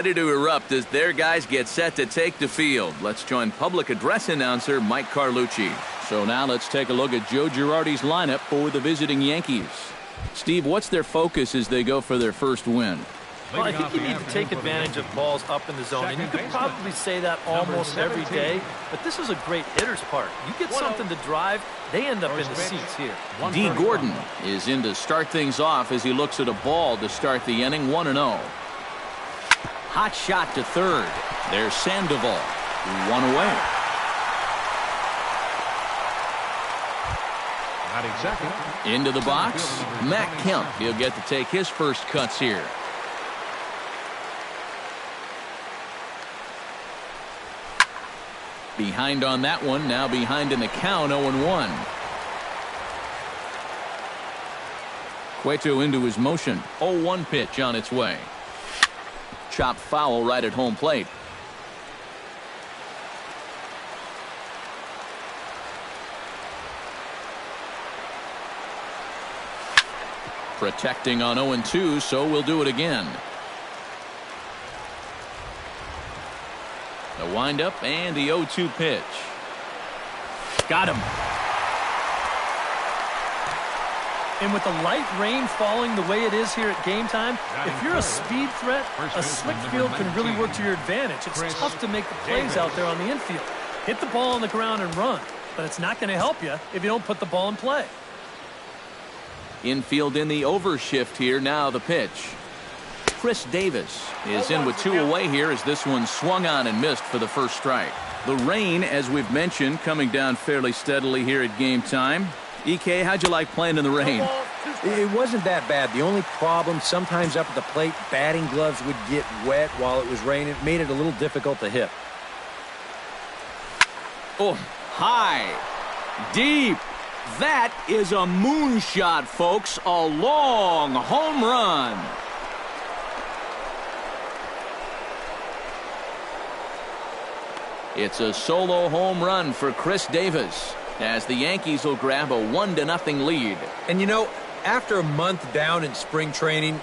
Ready to erupt as their guys get set to take the field. Let's join public address announcer Mike Carlucci. So now let's take a look at Joe Girardi's lineup for the visiting Yankees. Steve, what's their focus as they go for their first win? Well, I think you need to take advantage of balls up in the zone, and you could probably say that almost every day, but this is a great hitter's park. You get something to drive, they end up in the seats here. D. Gordon is in to start things off as he looks at a ball to start the inning, 1-0. Hot shot to third. There's Sandoval. One away. Into the box. Matt Kemp. He'll get to take his first cuts here. Behind on that one. Now behind in the count. 0-1. Cueto into his motion. 0-1 pitch on its way. Chopped foul right at home plate. Protecting on 0-2, so we'll do it again. The windup and the 0-2 pitch. Got him. And with the light rain falling the way it is here at game time, if you're a speed threat, a slick field can really work to your advantage. It's tough to make the plays out there on the infield. Hit the ball on the ground and run, but it's not going to help you if you don't put the ball in play. Infield in the overshift here. Now the pitch. Chris Davis is in with 2 away here as this one swung on and missed for the first strike. The rain, as we've mentioned, coming down fairly steadily here at game time. EK, how'd you like playing in the rain? It wasn't that bad. The only problem, sometimes up at the plate, batting gloves would get wet while it was raining. It made it a little difficult to hit. Oh, high, deep. That is a moonshot, folks. A long home run. It's a solo home run for Chris Davis, as the Yankees will grab a 1-0 lead. And you know, after a month down in spring training,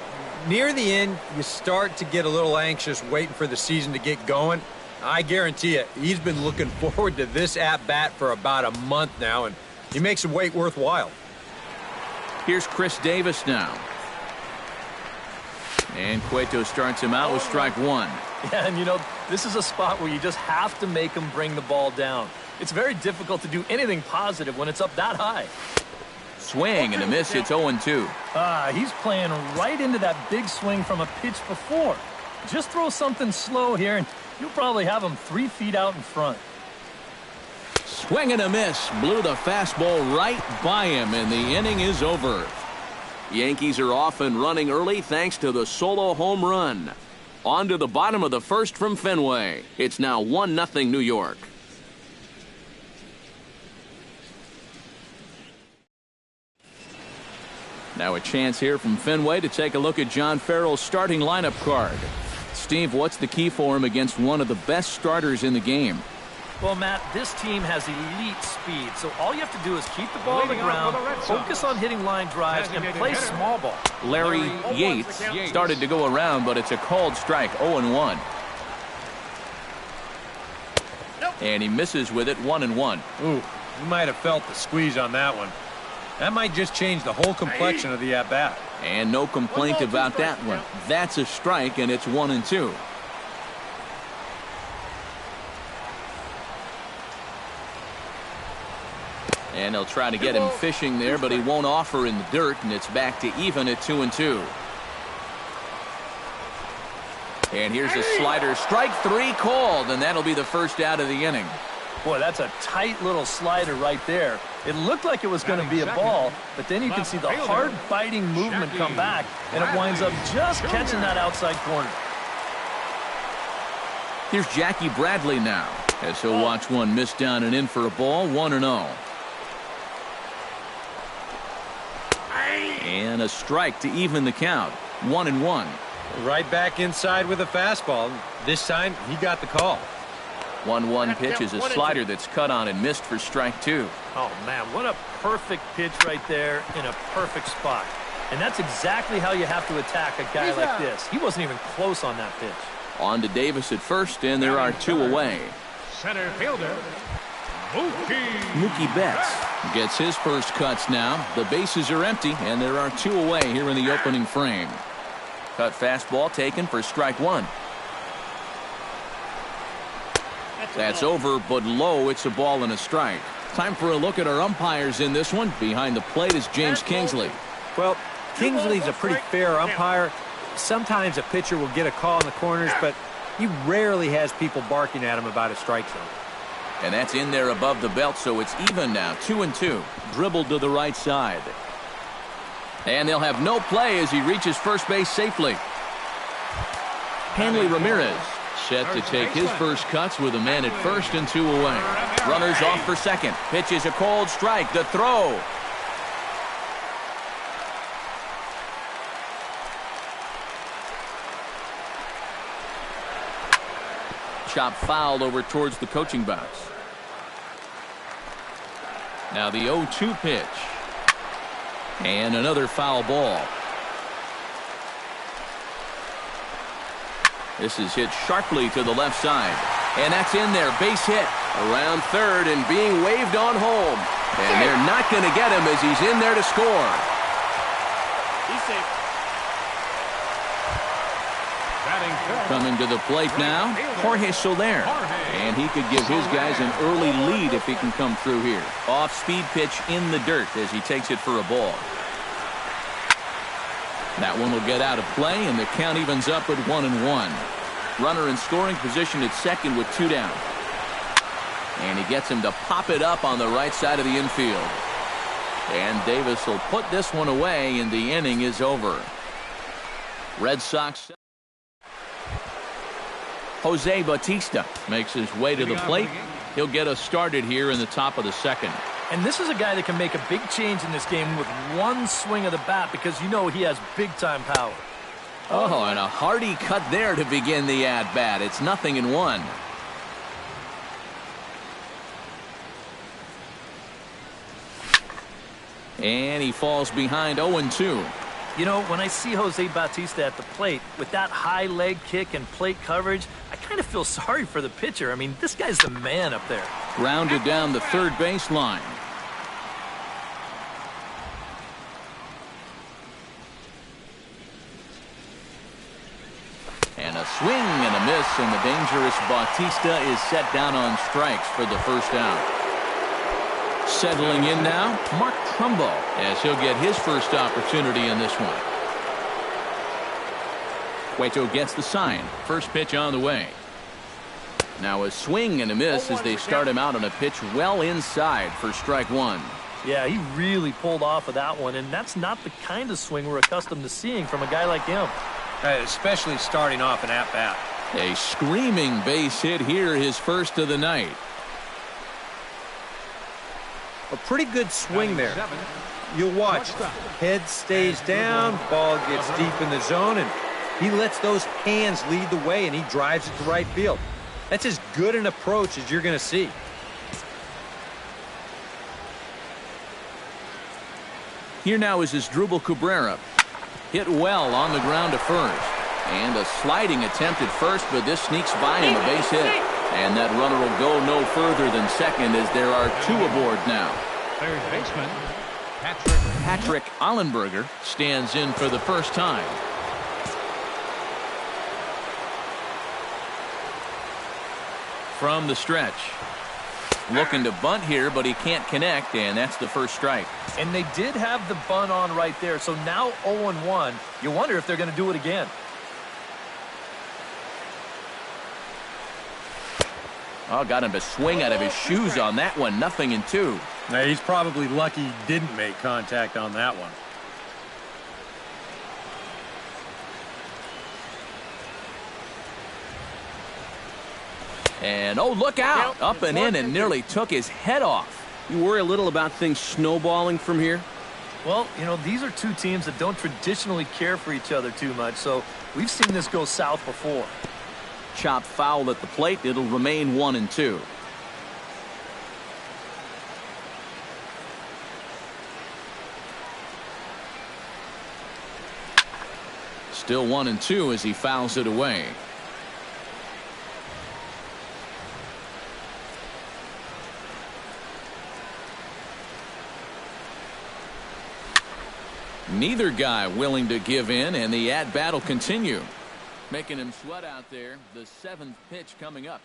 near the end, you start to get a little anxious waiting for the season to get going. I guarantee you, he's been looking forward to this at-bat for about a month now, and he makes the wait worthwhile. Here's Chris Davis now. And Cueto starts him out with strike one. Yeah, and you know, this is a spot where you just have to make him bring the ball down. It's very difficult to do anything positive when it's up that high. Swing and a miss. It's 0-2. He's playing right into that big swing from a pitch before. Just throw something slow here, and you'll probably have him 3 feet out in front. Swing and a miss. Blew the fastball right by him, and the inning is over. Yankees are off and running early thanks to the solo home run. On to the bottom of the first from Fenway. It's now 1-0 New York. Now a chance here from Fenway to take a look at John Farrell's starting lineup card. Steve, what's the key for him against one of the best starters in the game? Well, Matt, this team has elite speed, so all you have to do is keep the ball on the ground, focus on hitting line drives, and play small ball. Larry Yates started to go around, but it's a called strike, 0-1. And he misses with it, 1-1. Ooh, you might have felt the squeeze on that one. That might just change the whole complexion of the at-bat. And no complaint about that one. That's a strike, and it's 1-2. And they'll try to get him fishing there, but he won't offer in the dirt, and it's back to even at 2-2. And here's a slider. Strike 3 called, and that'll be the first out of the inning. Boy, that's a tight little slider right there. It looked like it was going to be a ball, but then you can see the hard biting movement come back, and it winds up just catching that outside corner. Here's Jackie Bradley now, as he'll watch one miss down and in for a ball, 1-0. And a strike to even the count, 1-1. Right back inside with a fastball. This time, he got the call. 1-1 pitch is a slider that's cut on and missed for strike 2. Oh, man, what a perfect pitch right there in a perfect spot. And that's exactly how you have to attack a guy like this. He wasn't even close on that pitch. On to Davis at first, and there are 2 away. Center fielder, Mookie Betts gets his first cuts now. The bases are empty, and there are 2 away here in the opening frame. Cut fastball taken for strike 1. That's over, but low. It's a ball and a strike. Time for a look at our umpires in this one. Behind the plate is James Kingsley. Well, Kingsley's a pretty fair umpire. Sometimes a pitcher will get a call in the corners, but he rarely has people barking at him about a strike zone. And that's in there above the belt, so it's even now. 2-2. Dribbled to the right side. And they'll have no play as he reaches first base safely. Hanley Ramirez set to take his first cuts with a man at first and 2 away. Runners off for second. Pitches a cold strike. The throw. Chop fouled over towards the coaching box. Now the 0-2 pitch. And another foul ball. This is hit sharply to the left side. And that's in there. Base hit. Around third and being waved on home. And they're not going to get him as he's in there to score. he's safe. Coming to the plate now, Jorge Soler. And he could give his guys an early lead if he can come through here. Off-speed pitch in the dirt as he takes it for a ball. That one will get out of play, and the count evens up at 1-1. Runner in scoring position at second with 2 down. And he gets him to pop it up on the right side of the infield. And Davis will put this one away, and the inning is over. Red Sox. Jose Bautista makes his way to the plate. He'll get us started here in the top of the second. And this is a guy that can make a big change in this game with one swing of the bat because you know he has big-time power. Oh, and a hearty cut there to begin the at-bat. It's 0-1. And he falls behind 0-2. You know, when I see Jose Bautista at the plate with that high leg kick and plate coverage, I kind of feel sorry for the pitcher. I mean, this guy's the man up there. Grounded down the third baseline. And a swing and a miss, and the dangerous Bautista is set down on strikes for the first out. Settling in now, Mark Trumbo, as he'll get his first opportunity in this one. Cueto gets the sign. First pitch on the way. Now a swing and a miss as they start him out on a pitch well inside for strike 1. Yeah, he really pulled off of that one, and that's not the kind of swing we're accustomed to seeing from a guy like him. Especially starting off an at-bat. A screaming base hit here, his first of the night. A pretty good swing there. You'll watch. Head stays down, ball gets deep in the zone, and he lets those hands lead the way, and he drives it to right field. That's as good an approach as you're going to see. Here now is Asdrubal Cabrera. Hit well on the ground to first. And a sliding attempt at first, but this sneaks by him, a base hit. And that runner will go no further than second as there are 2 aboard now. Third baseman, Patrick Allenberger stands in for the first time. From the stretch. Looking to bunt here, but he can't connect, and that's the first strike. And they did have the bunt on right there, so now 0-1. You wonder if they're going to do it again. Oh, got him to swing out of his shoes on that one. 0-2. Now, he's probably lucky he didn't make contact on that one. And, oh, look out. Up and in and nearly took his head off. You worry a little about things snowballing from here? Well, you know, these are 2 teams that don't traditionally care for each other too much, so we've seen this go south before. Chop foul at the plate. It'll remain 1-2. Still 1-2 as he fouls it away. Neither guy willing to give in, and the at-bat will continue. Making him sweat out there. The 7th pitch coming up.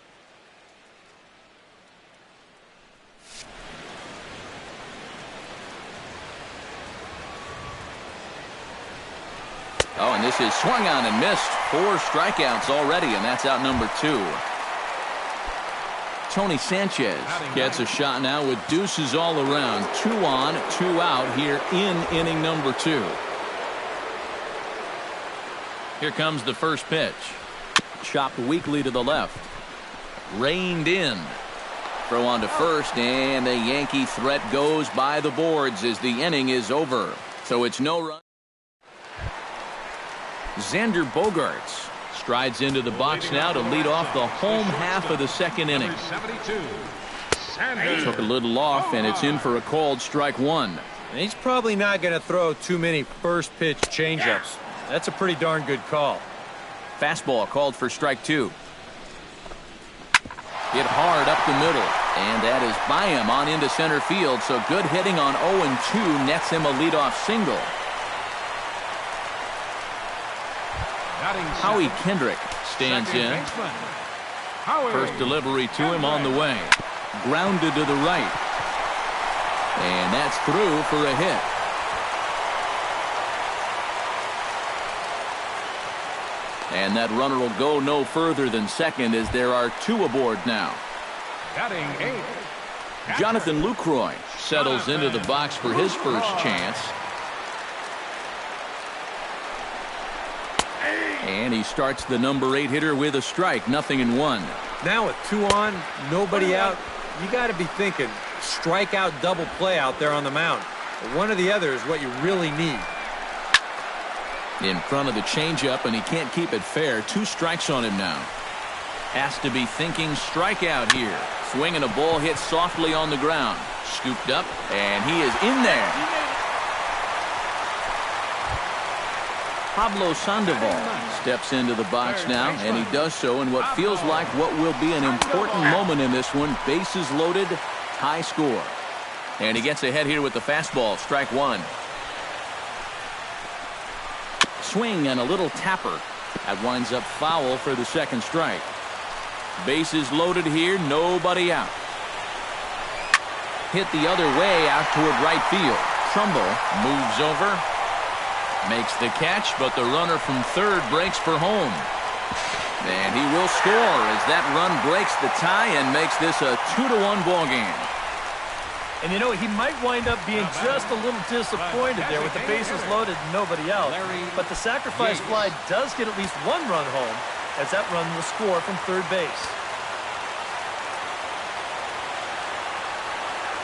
Oh, and this is swung on and missed. 4 strikeouts already, and that's out number 2. Tony Sanchez gets a shot now with deuces all around. 2 on, 2 out here in inning number 2. Here comes the first pitch. Chopped weakly to the left. Reined in. Throw on to first, and the Yankee threat goes by the boards as the inning is over. So it's no run. Xander Bogaerts strides into the box now to lead off the home half of the second inning. Took a little off, and it's in for a called strike 1. And he's probably not going to throw too many first pitch changeups. That's a pretty darn good call. Fastball called for strike 2. Hit hard up the middle, and that is by him on into center field. So good hitting on 0-2 nets him a leadoff single. Howie Kendrick stands in. First delivery to him on the way. Grounded to the right. And that's through for a hit. And that runner will go no further than second as there are 2 aboard now. Jonathan Lucroy settles into the box for his first chance. And he starts the number 8 hitter with a strike, 0-1. Now with 2 on, nobody out, you got to be thinking strikeout double play out there on the mound. One or the other is what you really need. In front of the changeup, and he can't keep it fair. 2 strikes on him now. Has to be thinking strikeout here. Swinging a ball hit softly on the ground. Scooped up, and he is in there. Pablo Sandoval steps into the box now, and he does so in what feels like what will be an important moment in this one. Bases loaded, high score. And he gets ahead here with the fastball, strike 1. Swing and a little tapper. That winds up foul for the second strike. Bases loaded here, nobody out. Hit the other way out toward right field. Trumbo moves over. Makes the catch, but the runner from third breaks for home. And he will score as that run breaks the tie and makes this a 2-1 ball game. And you know, he might wind up being just a little disappointed there with the bases loaded and nobody out. But the sacrifice fly does get at least 1 run home, as that run will score from third base.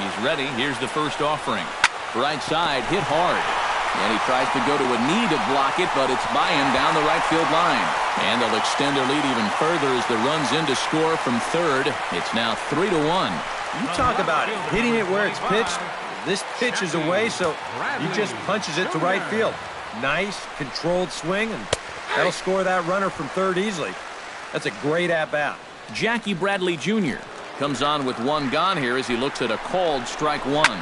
He's ready. Here's the first offering. Right side, hit hard. And he tries to go to a knee to block it, but it's by him down the right field line. And they'll extend their lead even further as the run's in to score from third. It's now 3-1. You talk about hitting it where it's pitched. This pitch is away, so he just punches it to right field. Nice, controlled swing, and that'll score that runner from third easily. That's a great at-bat. Jackie Bradley Jr. comes on with 1 gone here as he looks at a called strike 1.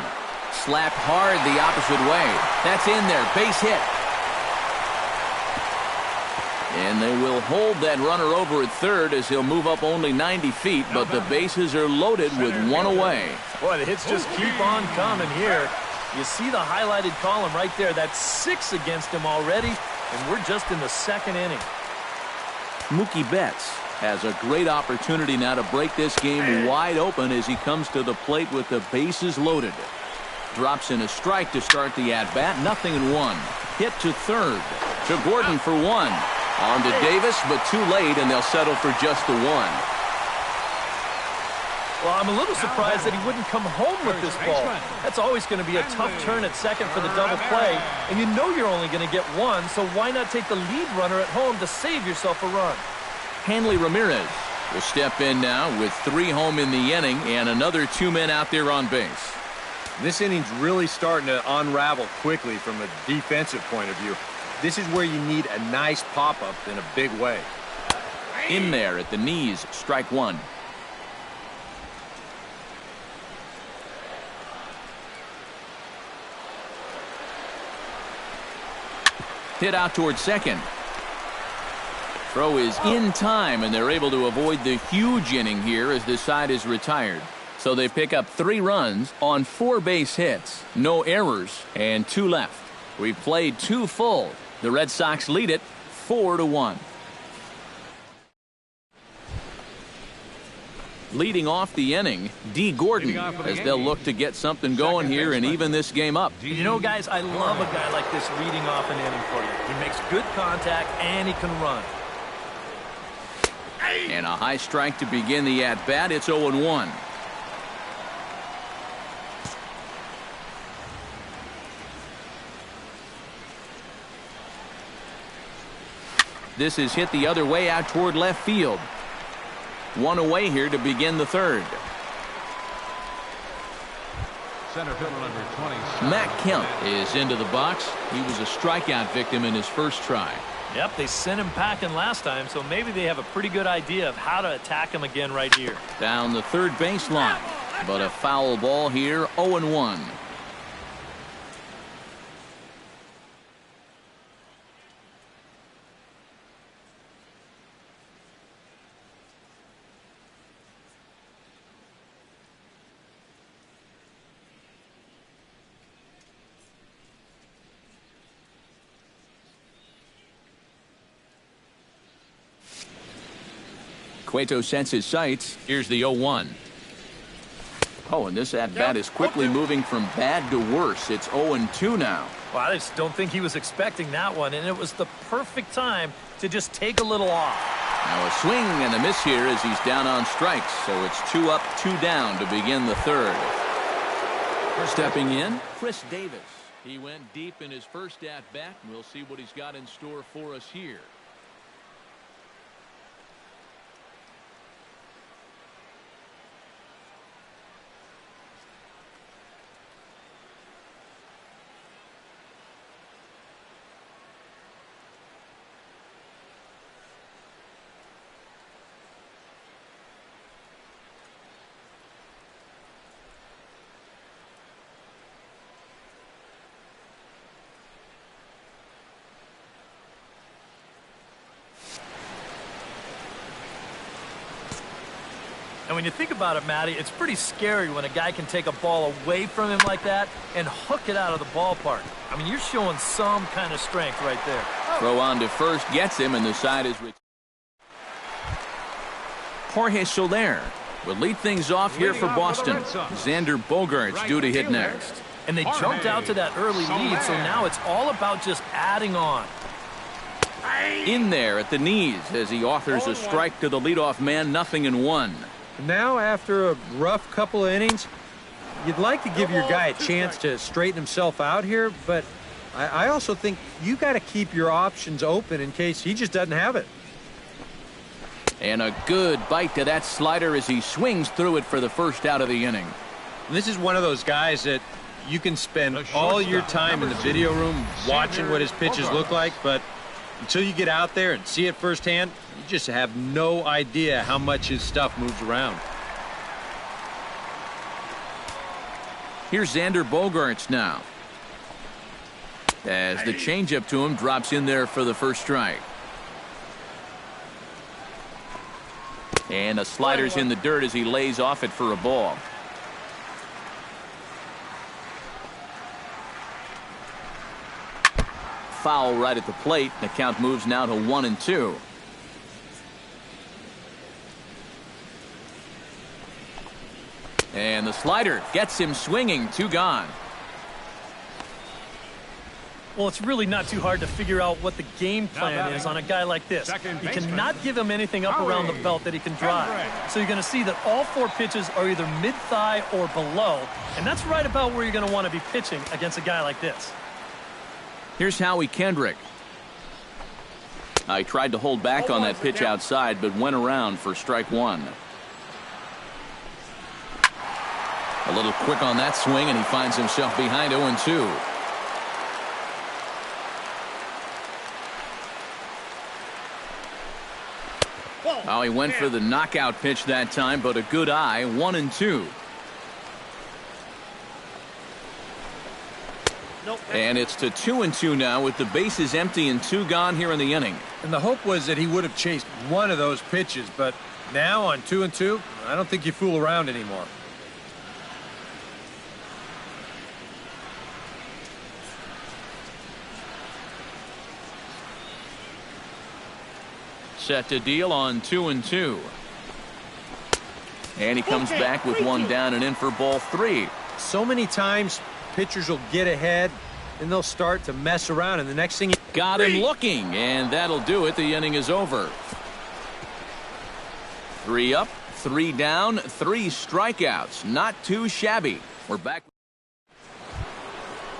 Slapped hard the opposite way. That's in there. Base hit. And they will hold that runner over at third as he'll move up only 90 feet, but the bases are loaded with 1 away. Boy, the hits just keep on coming here. You see the highlighted column right there. That's 6 against him already, and we're just in the second inning. Mookie Betts has a great opportunity now to break this game wide open as he comes to the plate with the bases loaded. Drops in a strike to start the at-bat. 0-1. Hit to third. To Gordon for 1. On to Davis, but too late, and they'll settle for just the 1. Well, I'm a little surprised that he wouldn't come home with this ball. That's always going to be a tough turn at second for the double play, and you know you're only going to get 1, so why not take the lead runner at home to save yourself a run? Hanley Ramirez will step in now with 3 home in the inning and another 2 men out there on base. This inning's really starting to unravel quickly from a defensive point of view. This is where you need a nice pop-up in a big way. In there at the knees, strike 1. Hit out towards second. Throw is in time, and they're able to avoid the huge inning here as this side is retired. So they pick up 3 runs on 4 base hits, no errors, and 2 left. We've played 2 full. The Red Sox lead it 4-1. Leading off the inning, D. Gordon, as they'll look to get something going here and even this game up. You know, guys, I love a guy like this leading off an inning for you. He makes good contact, and he can run. And a high strike to begin the at-bat. It's 0-1. This is hit the other way out toward left field. 1 away here to begin the 3rd. Center fielder number 20. Matt Kemp is into the box. He was a strikeout victim in his first try. Yep, they sent him packing last time, so maybe they have a pretty good idea of how to attack him again right here. Down the third baseline, but a foul ball here, 0-1. Cueto sets his sights. Here's the 0-1. Oh, and this at-bat is quickly moving from bad to worse. It's 0-2 now. Well, I just don't think he was expecting that one, and it was the perfect time to just take a little off. Now a swing and a miss here as he's down on strikes. So it's 2 up, 2 down to begin the 3rd. Stepping in, Chris Davis. He went deep in his first at-bat. We'll see what he's got in store for us here. And when you think about it, Matty, it's pretty scary when a guy can take a ball away from him like that and hook it out of the ballpark. I mean, you're showing some kind of strength right there. Throw on to first gets him, and the side is... Jorge Soler will lead things off here for Boston. Xander Bogaerts due to hit next. And they jumped out to that early lead, so now it's all about just adding on. In there at the knees as he offers a strike to the leadoff man, 0-1. Now, after a rough couple of innings, you'd like to give your guy a chance to straighten himself out here, but I also think you got to keep your options open in case he just doesn't have it. And a good bite to that slider as he swings through it for the first out of the inning. This is one of those guys that you can spend all your time in the video room watching what his pitches look like, but until you get out there and see it firsthand, you just have no idea how much his stuff moves around. Here's Xander Bogaerts now, as the changeup to him drops in there for the first strike. And the slider's in the dirt as he lays off it for a ball. Foul right at the plate. The count moves now to 1-2. And the slider gets him swinging. 2 gone. Well, it's really not too hard to figure out what the game plan is on a guy like this. You cannot give him anything up around the belt that he can drive. So you're going to see that all 4 pitches are either mid-thigh or below, and that's right about where you're going to want to be pitching against a guy like this. Here's Howie Kendrick. I tried to hold back on that pitch outside, but went around for strike 1. A little quick on that swing, and he finds himself behind 0-2. Oh, he went for the knockout pitch that time, but a good eye. 1-2. And it's to 2-2 now with the bases empty and 2 gone here in the inning. And the hope was that he would have chased one of those pitches, but now on 2-2, I don't think you fool around anymore. Set to deal on 2-2. And he comes back with one down and in for ball 3. So many times pitchers will get ahead and they'll start to mess around, and the next thing got him looking, and that'll do it. The inning is over. 3 up, 3 down, 3 strikeouts. Not too shabby. We're back.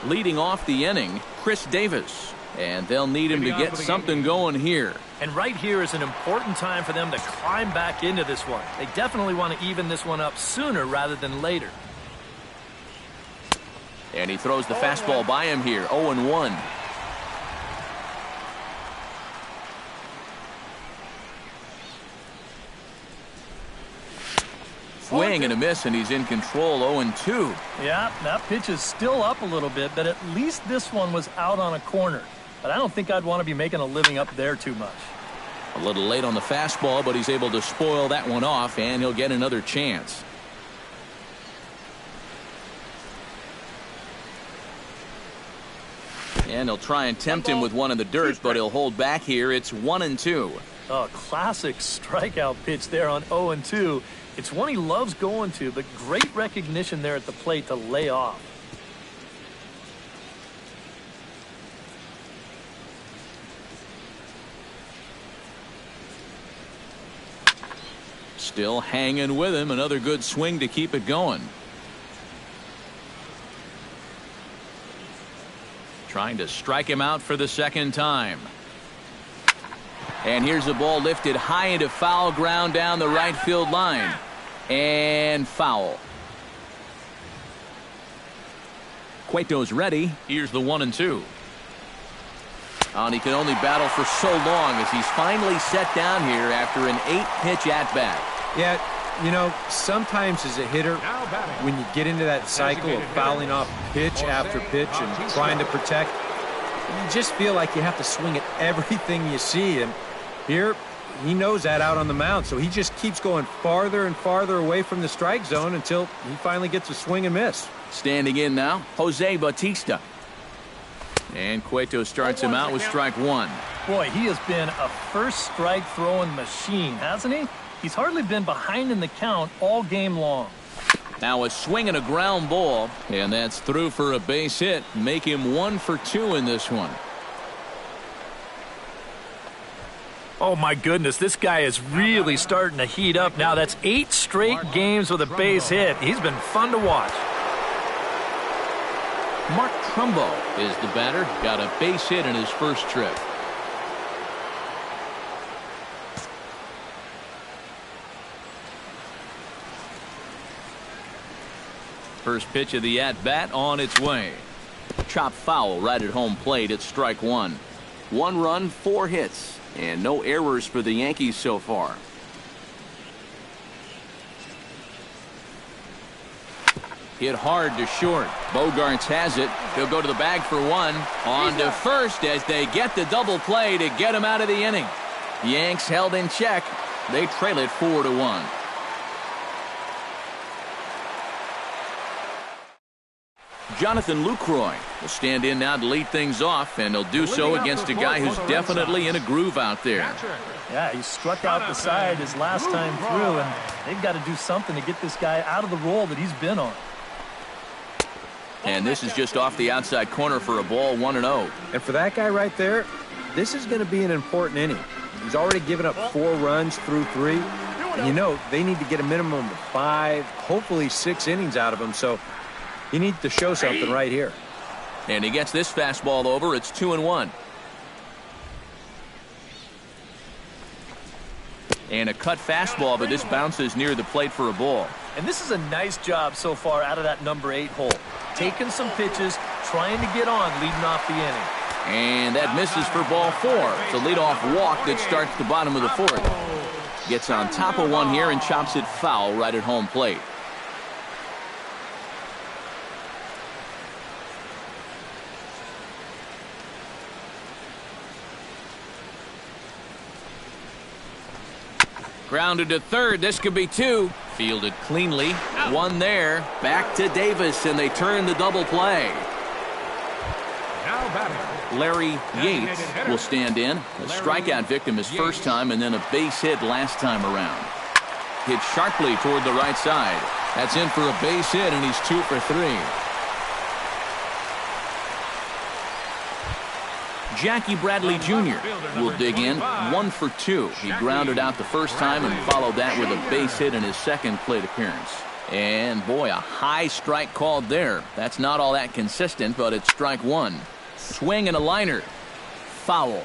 Leading off the inning, Chris Davis. And they'll need him to get something going here. And right here is an important time for them to climb back into this one. They definitely want to even this one up sooner rather than later. And he throws the fastball by him here, 0-1. Swing and a miss, and he's in control, 0-2. Yeah, that pitch is still up a little bit, but at least this one was out on a corner. But I don't think I'd want to be making a living up there too much. A little late on the fastball, but he's able to spoil that one off, and he'll get another chance. And he'll try and tempt him with one in the dirt, but he'll hold back here. It's 1-2. Oh, classic strikeout pitch there on 0-2. It's one he loves going to, but great recognition there at the plate to lay off. Still hanging with him. Another good swing to keep it going. Trying to strike him out for the second time. And here's the ball lifted high into foul ground down the right field line. And foul. Cueto's ready. Here's the 1-2. And he can only battle for so long as he's finally set down here after an 8-pitch at-bat. Yeah, you know, sometimes as a hitter, when you get into that cycle of fouling off pitch after pitch and trying to protect, you just feel like you have to swing at everything you see. And here, he knows that out on the mound, so he just keeps going farther and farther away from the strike zone until he finally gets a swing and miss. Standing in now, Jose Bautista. And Cueto starts him out with strike 1. Boy, he has been a first strike throwing machine, hasn't he? He's hardly been behind in the count all game long. Now a swing and a ground ball, and that's through for a base hit. Make him 1 for 2 in this one. Oh, my goodness, this guy is really starting to heat up now. That's 8 straight games with a base hit. He's been fun to watch. Mark Trumbo is the batter. Got a base hit in his first trip. First pitch of the at-bat on its way. Chop foul right at home plate. It's strike 1. 1 run, 4 hits, and no errors for the Yankees so far. Hit hard to short. Bogarts has it. He'll go to the bag for 1. On to first as they get the double play to get him out of the inning. Yanks held in check. They trail it 4-1. Jonathan Lucroy will stand in now to lead things off, and he'll do so against a guy who's definitely in a groove out there. Yeah, he struck out the side his last time through, and they've got to do something to get this guy out of the role that he's been on. And this is just off the outside corner for a ball, 1-0. And for that guy right there, this is going to be an important inning. He's already given up 4 runs through 3. And you know, they need to get a minimum of 5, hopefully 6 innings out of him. So he needs to show something right here. And he gets this fastball over. It's 2-1. And a cut fastball, but this bounces near the plate for a ball. And this is a nice job so far out of that number 8 hole. Taking some pitches, trying to get on, leading off the inning. And that misses for ball 4. It's a leadoff walk that starts the bottom of the 4th. Gets on top of one here and chops it foul right at home plate. Grounded to third. This could be two. Fielded cleanly. One there. Back to Davis, and they turn the double play. Now batting, Larry Yates will stand in. A strikeout victim his first time, and then a base hit last time around. Hit sharply toward the right side. That's in for a base hit, and he's 2 for 3. Jackie Bradley Jr. will dig in. 1 for 2. He grounded out the first time and followed that with a base hit in his second plate appearance. And boy, a high strike called there. That's not all that consistent, but it's strike one. Swing and a liner. Foul.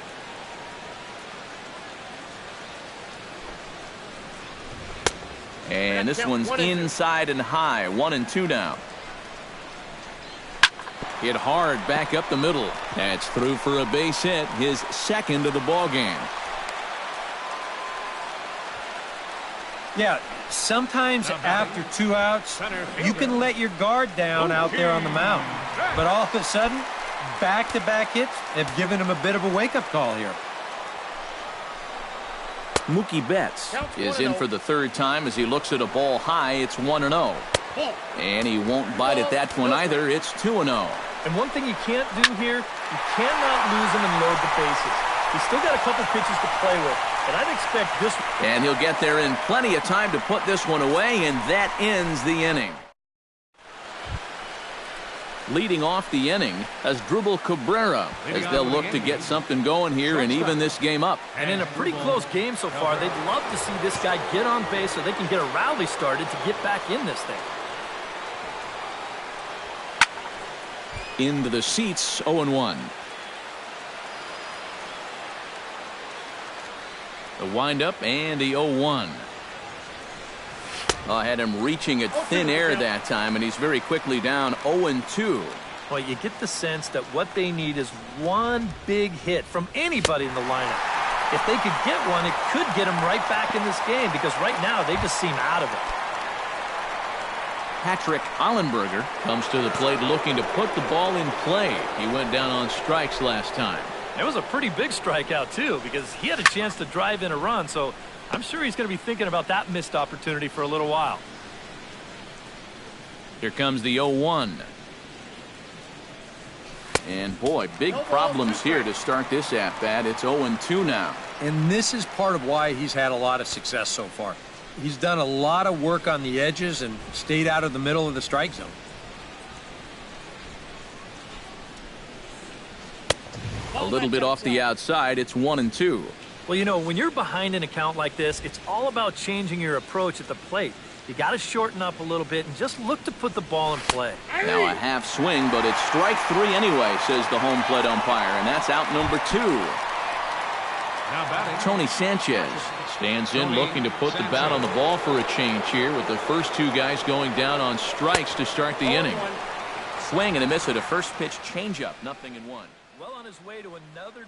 And this one's inside and high. 1-2 now. Hit hard back up the middle. That's through for a base hit, his second of the ball game. Yeah, sometimes after 2 outs, you can let your guard down out there on the mound. But all of a sudden, back-to-back hits have given him a bit of a wake-up call here. Mookie Betts Is in for the third time as he looks at a ball high. It's 1-0. And he won't bite at that one either. It's 2-0. And one thing you can't do here, you cannot lose him and load the bases. He's still got a couple pitches to play with, and I'd expect this. And he'll get there in plenty of time to put this one away, and that ends the inning. Leading off the inning as Drupal Cabrera, as they'll look to get something going here and even this game up. And in a pretty close game so far, they'd love to see this guy get on base so they can get a rally started to get back in this thing. Into the seats, 0-1. The windup and the 0-1. I had him reaching at thin air that time, and he's very quickly down 0-2. Well, you get the sense that what they need is one big hit from anybody in the lineup. If they could get one, it could get them right back in this game, because right now they just seem out of it. Patrick Ollenberger comes to the plate looking to put the ball in play. He went down on strikes last time. It was a pretty big strikeout, too, because he had a chance to drive in a run, so I'm sure he's going to be thinking about that missed opportunity for a little while. Here comes the 0-1. And boy, big problems here to start this at-bat. It's 0-2 now. And this is part of why he's had a lot of success so far. He's done a lot of work on the edges and stayed out of the middle of the strike zone. A little bit off the outside. It's 1-2. Well, you know, when you're behind an account like this, it's all about changing your approach at the plate. You got to shorten up a little bit and just look to put the ball in play. Now a half swing, but it's strike three anyway, says the home plate umpire, and that's out number 2. now batting, Tony Sanchez stands in looking to put the bat on the ball for a change here, with the first 2 guys going down on strikes to start the inning. Swing and a miss at a first pitch changeup, 0-1. Well on his way to another